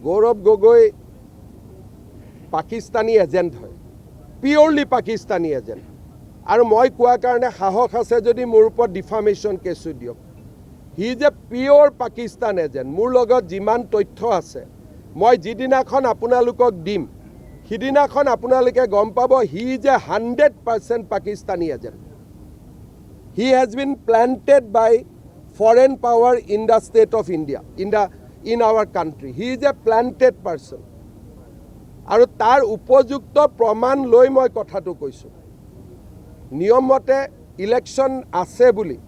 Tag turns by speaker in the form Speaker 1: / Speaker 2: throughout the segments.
Speaker 1: Gaurav Gogoi Pakistani agent হয়, purely Pakistani agent. আৰু মই কোৱাৰ কাৰণে সাহস আছে যদি মোৰ ওপৰত ডিফামেশ্যন কেছো দিয়ক। He is a pure Pakistan agent. মোৰ লগত যিমান তথ্য আছে মই যিদিনাখন আপোনালোকক দিম সিদিনাখন আপোনালোকে গম পাব he is a 100% Pakistani agent. He has been planted by foreign power in the state of India, in our country. He is a planted person. আৰু তাৰ উপযুক্ত প্ৰমাণ লৈ মই কথাটো কৈছোঁ। নিয়মমতে ইলেকশ্যন আছে বুলি,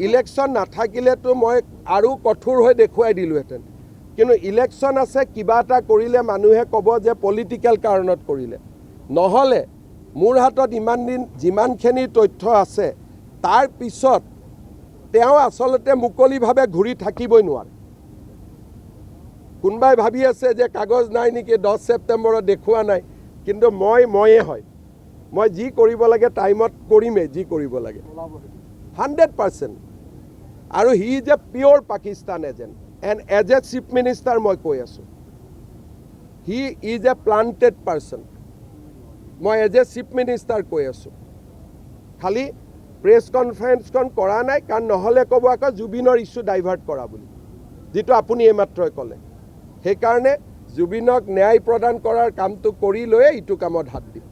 Speaker 1: ইলেকশ্যন নাথাকিলেতো মই আৰু কঠোৰ হৈ দেখুৱাই দিলোঁহেঁতেন। কিন্তু ইলেকশ্যন আছে, কিবা এটা কৰিলে মানুহে ক'ব যে পলিটিকেল কাৰণত কৰিলে। নহ'লে মোৰ হাতত ইমান দিন যিমানখিনি তথ্য আছে তাৰ পিছত তেওঁ আচলতে মুকলিভাৱে ঘূৰি থাকিবই নোৱাৰে। কোনোবাই ভাবি আছে যে কাগজ নাই নেকি, 10 ছেপ্টেম্বৰত দেখুওৱা নাই, কিন্তু ময়ে হয়। মই যি কৰিব লাগে টাইমত কৰিমেই, যি কৰিব লাগে 100%। আৰু he is a pure Pakistan agent. And as a chief minister মই কৈ আছোঁ, he is a planted person. মই এজ এ চিফ মিনিষ্টাৰ কৈ আছোঁ। খালি প্ৰেছ কনফাৰেন্সখন কৰা নাই কাৰণ নহ'লে ক'ব আকৌ জুবিনৰ ইছ্যু ডাইভাৰ্ট কৰা বুলি, যিটো আপুনি এইমাত্ৰই ক'লে। সেইকাৰণে জুবিনক ন্যায় প্ৰদান কৰাৰ কামটো কৰি লৈয়ে ইটো কামত হাত দিম।